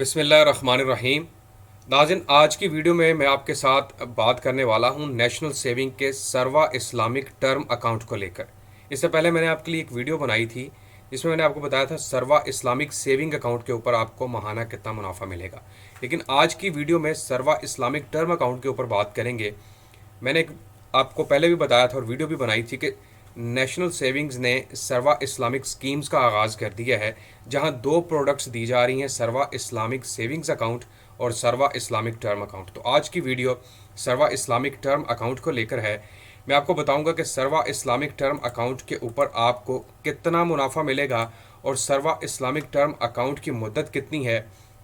बिस्मिल्लाहिर्रहमानिर्रहीम। नाज़रीन, आज की वीडियो में मैं आपके साथ बात करने वाला हूं नेशनल सेविंग के सरवा इस्लामिक टर्म अकाउंट को लेकर। इससे पहले मैंने आपके लिए एक वीडियो बनाई थी जिसमें मैंने आपको बताया था सरवा इस्लामिक सेविंग अकाउंट के ऊपर आपको माहाना कितना मुनाफा मिलेगा। लेकिन आज की वीडियो में सरवा इस्लामिक टर्म अकाउंट के ऊपर बात करेंगे। मैंने आपको पहले भी बताया था और वीडियो भी बनाई थी कि नेशनल सेविंग्स ने सरवा इस्लामिक स्कीम्स का आगाज़ कर दिया है, जहां दो प्रोडक्ट्स दी जा रही हैं, सरवा इस्लामिक सेविंग्स अकाउंट और सरवा इस्लामिक टर्म अकाउंट। तो आज की वीडियो सरवा इस्लामिक टर्म अकाउंट को लेकर है। मैं आपको बताऊंगा कि सरवा इस्लामिक टर्म अकाउंट के ऊपर आपको कितना मुनाफा मिलेगा और सरवा इस्लामिक टर्म अकाउंट की मुद्दत कितनी है,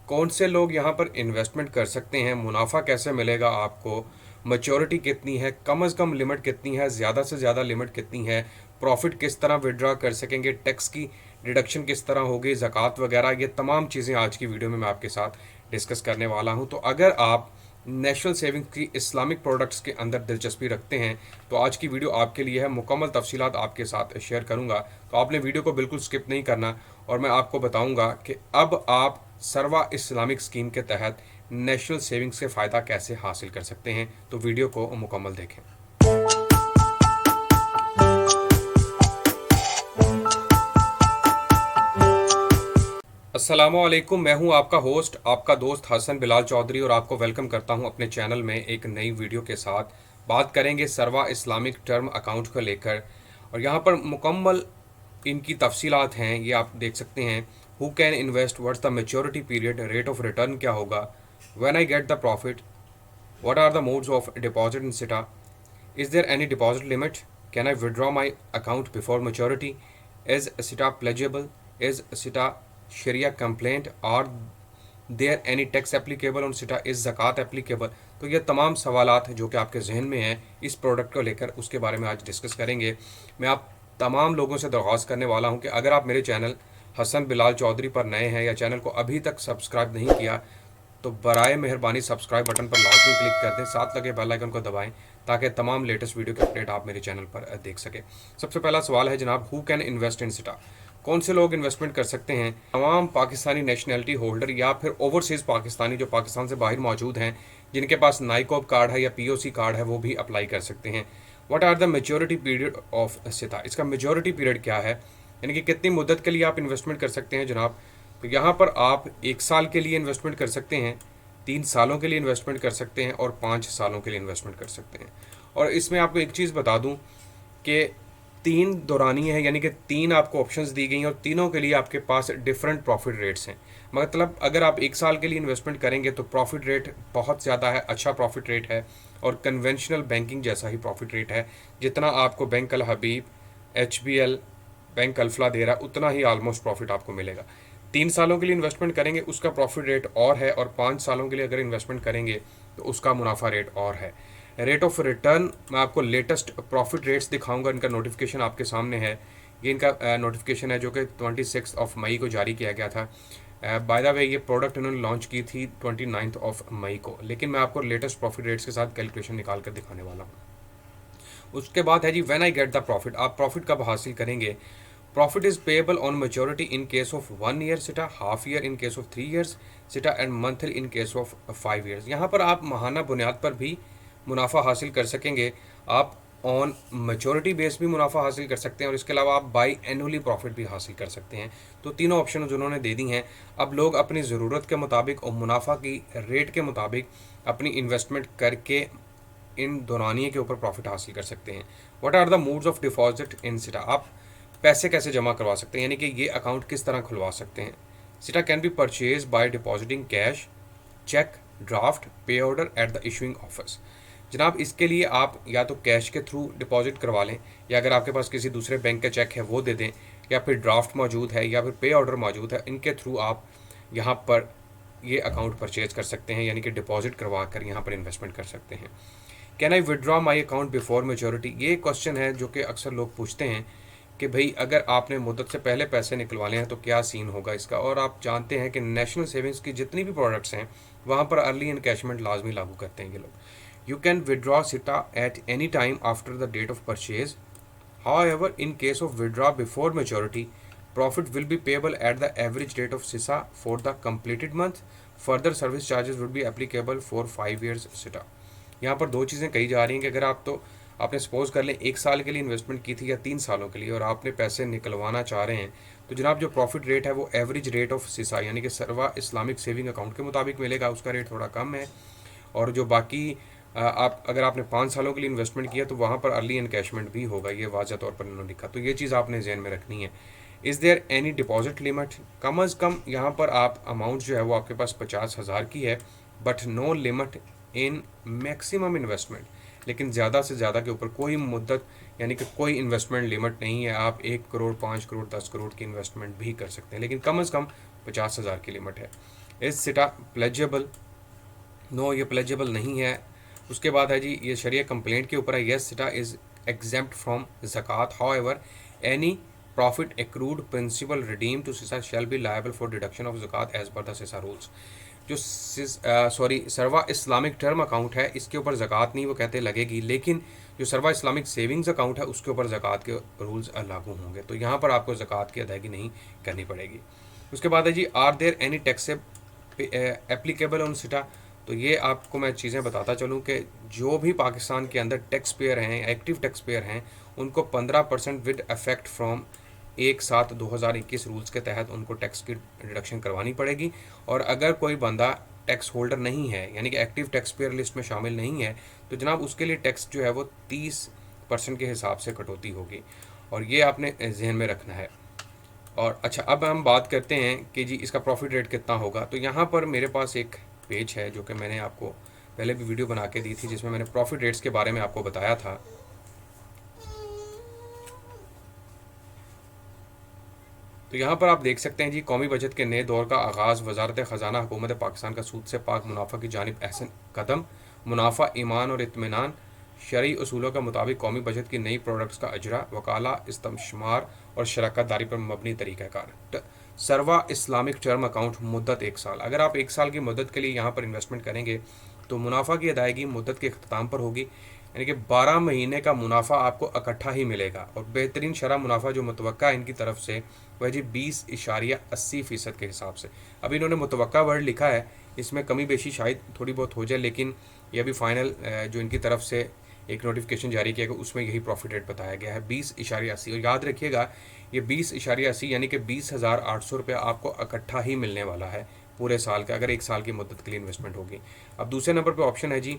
कौन से लोग यहाँ पर इन्वेस्टमेंट कर सकते हैं, मुनाफा कैसे मिलेगा आपको, मैच्योरिटी कितनी है, कम से कम लिमिट कितनी है, ज़्यादा से ज़्यादा लिमिट कितनी है, प्रॉफिट किस तरह विड्रॉ कर सकेंगे, टैक्स की डिडक्शन किस तरह होगी, ज़कात वगैरह, ये तमाम चीज़ें आज की वीडियो में मैं आपके साथ डिस्कस करने वाला हूँ। तो अगर आप नेशनल सेविंग की इस्लामिक प्रोडक्ट्स के अंदर दिलचस्पी रखते हैं तो आज की वीडियो आपके लिए है। मुकम्मल तफसीलात आपके साथ शेयर करूंगा, तो आपने वीडियो को बिल्कुल स्किप नहीं करना और मैं आपको बताऊंगा कि अब आप सरवा इस्लामिक स्कीम के तहत नेशनल सेविंग्स से फ़ायदा कैसे हासिल कर सकते हैं। तो वीडियो को मुकम्मल देखें। अस्सलामुअलैकुम, मैं हूं आपका होस्ट, आपका दोस्त हसन बिलाल चौधरी, और आपको वेलकम करता हूं अपने चैनल में एक नई वीडियो के साथ। बात करेंगे सरवा इस्लामिक टर्म अकाउंट को लेकर और यहां पर मुकम्मल इनकी तफसीलात हैं, ये आप देख सकते हैं। Who can invest, what's the maturity period, rate of return क्या होगा, when I get the profit, what are the modes of deposit in SITA, is there any deposit limit, can I withdraw my account before maturity, is SITA pledgeable, is SITA शरिया complaint, और there any tax applicable on SITA, is ज़कात applicable. तो ये तमाम सवालात जो कि आपके जहन में हैं इस प्रोडक्ट को लेकर, उसके बारे में आज डिस्कस करेंगे। मैं आप तमाम लोगों से दरख्वास्त करने वाला हूं कि अगर आप मेरे चैनल हसन बिलाल चौधरी पर नए हैं या चैनल को अभी तक सब्सक्राइब नहीं किया तो बराए मेहरबानी सब्सक्राइब बटन पर लाजमी क्लिक कर दें, साथ लगे बेल आइकन को दबाएं ताकि तमाम लेटेस्ट वीडियो के अपडेट आप मेरे चैनल पर देख सकें। सबसे पहला सवाल है जनाब, हु कैन इन्वेस्ट इन सिटा, कौन से लोग इन्वेस्टमेंट कर सकते हैं? तमाम पाकिस्तानी नेशनैलिटी होल्डर या फिर ओवरसीज़ पाकिस्तानी जो पाकिस्तान से बाहर मौजूद हैं, जिनके पास नाइकोब कार्ड है या पीओसी कार्ड है, वो भी अप्लाई कर सकते हैं। What are the maturity period of SITA, इसका मेच्योरिटी पीरियड क्या है, यानी कि कितनी मुद्दत के लिए आप इन्वेस्टमेंट कर सकते हैं जनाब? तो यहाँ पर आप 1 साल के लिए इन्वेस्टमेंट कर सकते हैं, 3 सालों के लिए इन्वेस्टमेंट कर सकते हैं और 5 सालों के लिए इन्वेस्टमेंट कर सकते हैं। और इसमें आपको एक चीज़ बता दूं कि 3 दौरानी है, यानी कि 3 आपको ऑप्शंस दी गई हैं और तीनों के लिए आपके पास डिफरेंट प्रॉफिट रेट्स हैं। मतलब अगर आप 1 साल के लिए इन्वेस्टमेंट करेंगे तो प्रॉफिट रेट बहुत ज़्यादा है, अच्छा प्रॉफिट रेट है और कन्वेंशनल बैंकिंग जैसा ही प्रॉफिट रेट है। जितना आपको बैंक अल हबीब, HBL, बैंक अल्फला दे रहा उतना ही ऑलमोस्ट प्रॉफिट आपको मिलेगा। 3 सालों के लिए इन्वेस्टमेंट करेंगे उसका प्रॉफिट रेट और है, और 5 सालों के लिए अगर इन्वेस्टमेंट करेंगे तो उसका मुनाफा रेट और है। रेट ऑफ रिटर्न मैं आपको लेटेस्ट प्रॉफिट रेट्स दिखाऊंगा, इनका नोटिफिकेशन आपके सामने है। ये इनका नोटिफिकेशन है जो कि 26 मई को जारी किया गया था। बाय द वे ये प्रोडक्ट इन्होंने लॉन्च की थी 29 मई को, लेकिन मैं आपको लेटेस्ट प्रॉफिट रेट्स के साथ कैलकुलेशन निकाल कर दिखाने वाला हूँ। उसके बाद है जी, when I get the profit, आप प्रॉफिट कब हासिल करेंगे? Profit is payable on maturity in case of 1 year SITA, half year in case of 3 years SITA and monthly in case of 5 years. यहाँ पर आप माहाना बुनियाद पर भी मुनाफा हासिल कर सकेंगे, आप ऑन मेच्योरिटी बेस भी मुनाफा हासिल कर सकते हैं और इसके अलावा आप बाई एनुअली प्रॉफिट भी हासिल कर सकते हैं। तो तीनों ऑप्शन उन्होंने दे दी हैं। अब लोग अपनी ज़रूरत के मुताबिक और मुनाफा की रेट के मुताबिक अपनी इन्वेस्टमेंट करके इन दौरानिए के ऊपर प्रॉफिट हासिल कर सकते हैं। What are the modes of deposit in SITA, आप पैसे कैसे जमा करवा सकते हैं, यानी कि ये अकाउंट किस तरह खुलवा सकते हैं? SITA can be purchase by depositing cash, cheque, draft, pay order at the issuing office. जनाब इसके लिए आप या तो कैश के थ्रू डिपॉजिट करवा लें, या अगर आपके पास किसी दूसरे बैंक का चेक है वो दे दें, या फिर ड्राफ्ट मौजूद है या फिर पे ऑर्डर मौजूद है, इनके थ्रू आप यहाँ पर ये अकाउंट परचेज कर सकते हैं, यानी कि डिपॉजिट करवा कर यहाँ पर इन्वेस्टमेंट कर सकते हैं। Can I withdraw my account before maturity, ये क्वेश्चन है जो कि अक्सर लोग पूछते हैं कि भाई अगर आपने मुद्दत से पहले पैसे निकलवाले हैं तो क्या सीन होगा इसका। और आप जानते हैं कि नेशनल सेविंग्स की जितनी भी प्रोडक्ट्स हैं वहाँ पर अर्ली इनकैशमेंट लाजमी लागू करते हैं ये लोग। You can withdraw SITA at any time after the date of purchase, however in case of withdraw before maturity Profit will be payable at the average rate of SISA for the completed month. Further service charges would be applicable for 5 years SITA. यहाँ पर दो चीज़ें कही जा रही हैं कि अगर आपने सपोज कर लें 1 साल के लिए इन्वेस्टमेंट की थी या 3 सालों के लिए और आपने पैसे निकलवाना चाह रहे हैं, तो जनाब जो प्रॉफिट रेट है वो एवरेज रेट ऑफ सिसा यानी कि सर्वा इस्लामिक सेविंग अकाउंट के मुताबिक मिलेगा। उसका रेट थोड़ा कम है। और जो बाकी अगर आपने 5 सालों के लिए इन्वेस्टमेंट किया तो वहाँ पर अर्ली एनकैशमेंट भी होगा, ये वाज़ह तौर पर इन्होंने लिखा। तो ये चीज़ आपने जहन में रखनी है। Is there any deposit limit? कम अज़ कम यहाँ पर आप अमाउंट जो है वो आपके पास 50,000 की है, but no limit in maximum investment. लेकिन ज़्यादा से ज़्यादा के ऊपर कोई मुद्दत यानी कि कोई इन्वेस्टमेंट लिमिट नहीं है। आप 1 करोड़, 5 करोड़, 10 करोड़ की इन्वेस्टमेंट भी कर सकते हैं, लेकिन कम अज़ कम 50,000 की लिमिट है। Is SITA प्लेजेबल? नो, ये प्लेजेबल नहीं है। उसके बाद है जी, ये शरिया कंप्लेंट के ऊपर है। Yes, SITA is exempt from ज़कात, however any profit accrued principal redeemed to SISA shall be liable for deduction of zakat as per the SISA rules। जो सर्वा इस्लामिक टर्म अकाउंट है इसके ऊपर ज़कात नहीं, वो कहते लगेगी, लेकिन जो सर्वा इस्लामिक सेविंग्स अकाउंट है उसके ऊपर ज़कात के रूल्स लागू होंगे, तो यहाँ पर आपको ज़कात की अदायगी नहीं करनी पड़ेगी। उसके बाद है जी, are there any tax applicable on SITA? तो ये आपको मैं चीज़ें बताता चलूँ कि जो भी पाकिस्तान के अंदर टैक्स पेयर हैं, एक्टिव टैक्स पेयर हैं, उनको 15% विद अफेक्ट फ्रॉम 1/7/2021 रूल्स के तहत उनको टैक्स की डिडक्शन करवानी पड़ेगी। और अगर कोई बंदा टैक्स होल्डर नहीं है यानी कि एक्टिव टैक्स पेयर लिस्ट में शामिल नहीं है, तो जनाब उसके लिए टैक्स जो है वो 30% के हिसाब से कटौती होगी, और ये आपने जहन में रखना है। और अच्छा, अब हम बात करते हैं कि जी इसका प्रॉफिट रेट कितना होगा। तो यहाँ पर मेरे पास एक पेज है जो कि मैंने आपको पहले भी वीडियो बना के दी थी, जिसमें मैंने प्रॉफिट रेट्स के बारे में आपको बताया था। तो यहाँ पर आप देख सकते हैं जी, कौमी बजट के नए दौर का आगाज़, वजारत ख़जाना हुकूमत पाकिस्तान का सूद से पाक मुनाफा की जानिब अहसन कदम, मुनाफा, ईमान और इत्मीनान, शरई उसूलों के मुताबिक कौमी बजट की नई प्रोडक्ट्स का अजरा, वकाला, इस्तमशार और शराकत दारी पर मबनी तरीक़ाकार। सर्वा इस्लामिक टर्म अकाउंट, मुद्दत 1 साल। अगर आप 1 साल की मुद्दत के लिए यहाँ पर इन्वेस्टमेंट करेंगे तो मुनाफा की अदायगी मुद्दत के अख्ताम पर होगी, यानी कि 12 महीने का मुनाफा आपको इकट्ठा ही मिलेगा। और बेहतरीन शरह मुनाफा जो मुतवक्का है इनकी तरफ से वह जी 20.80% के हिसाब से। अभी इन्होंने मुतवक्का वर्ड लिखा है, इसमें कमी बेशी शायद थोड़ी बहुत हो जाए, लेकिन ये अभी फाइनल जो इनकी तरफ से एक नोटिफिकेशन जारी किया गया उसमें यही प्रॉफिट रेट बताया गया है 20.80। और याद रखिएगा ये 20.80 यानी कि 20,800 रुपये आपको इकट्ठा ही मिलने वाला है पूरे साल का, अगर 1 साल की मुद्दत के लिए इन्वेस्टमेंट होगी। अब दूसरे नंबर पर ऑप्शन है जी,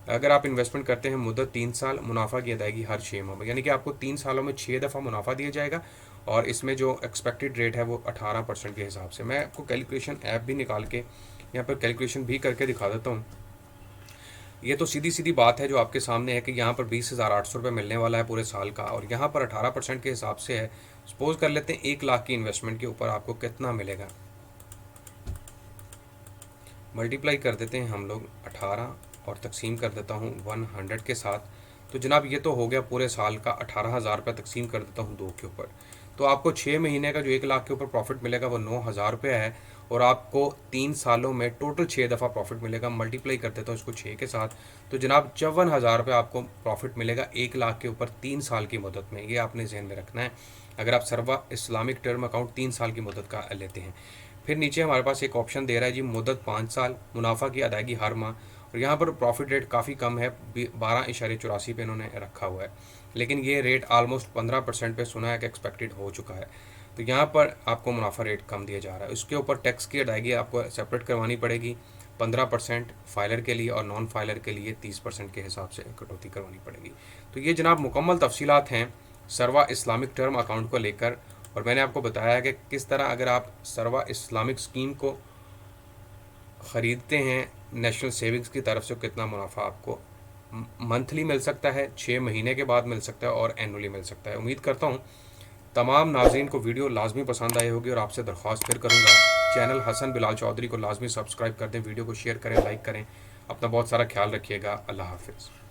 अगर आप इन्वेस्टमेंट करते हैं मुद्दत 3 साल, मुनाफा की अदायगी हर 6 माह में, यानी कि आपको 3 सालों में 6 दफ़ा मुनाफा दिया जाएगा, और इसमें जो एक्सपेक्टेड रेट है वो 18% के हिसाब से। मैं आपको कैलकुलेशन ऐप भी निकाल के यहाँ पर कैलकुलेशन भी करके दिखा देता हूँ। ये तो सीधी सीधी बात है जो आपके सामने है कि यहाँ पर 20,800 रुपये मिलने वाला है पूरे साल का, और यहाँ पर 18% के हिसाब से है। सपोज कर लेते हैं 1 लाख की इन्वेस्टमेंट के ऊपर आपको कितना मिलेगा, मल्टीप्लाई कर देते हैं हम लोग 18 और तकसीम कर देता हूँ 100 के साथ, तो जनाब ये तो हो गया पूरे साल का 18,000 रुपये। तकसीम कर देता हूँ 2 के ऊपर, तो आपको 6 महीने का जो 1 लाख के ऊपर प्रॉफिट मिलेगा वो 9,000 रुपये है, और आपको 3 सालों में टोटल 6 दफ़ा प्रॉफिट मिलेगा। मल्टीप्लाई कर देता हूँ इसको 6 के साथ, तो जनाब 54,000 रुपये आपको प्रॉफिट मिलेगा 1 लाख के ऊपर 3 साल की मुद्दत में। ये आपने जहन में रखना है अगर आप सर्वा इस्लामिक टर्म अकाउंट 3 साल की मुद्दत का लेते हैं। फिर नीचे हमारे पास एक ऑप्शन दे रहा है जी, मुद्दत 5 साल, मुनाफा की अदायगी हर माह, और यहाँ पर प्रॉफिट रेट काफ़ी कम है, 12.84 पे इन्होंने रखा हुआ है, लेकिन ये रेट आलमोस्ट 15% पे सुना है कि एक्सपेक्टेड हो चुका है। तो यहाँ पर आपको मुनाफा रेट कम दिया जा रहा है। उसके ऊपर टैक्स की अदायगी आपको सेपरेट करवानी पड़ेगी, 15% फाइलर के लिए और नॉन फाइलर के लिए 30% के हिसाब से कटौती करवानी पड़ेगी। तो ये जनाब मुकम्मल तफसीलात हैं सर्वा इस्लामिक टर्म अकाउंट को लेकर, और मैंने आपको बताया कि किस तरह अगर आप सर्वा इस्लामिक स्कीम को ख़रीदते हैं नेशनल सेविंग्स की तरफ से कितना मुनाफा आपको मंथली मिल सकता है, 6 महीने के बाद मिल सकता है और एनुअली मिल सकता है। उम्मीद करता हूँ तमाम नाज़रीन को वीडियो लाजमी पसंद आई होगी, और आपसे दरख्वास्त फिर करूँगा चैनल हसन बिलाल चौधरी को लाजमी सब्सक्राइब कर दें, वीडियो को शेयर करें, लाइक करें। अपना बहुत सारा ख्याल रखिएगा। अल्लाह हाफिज़।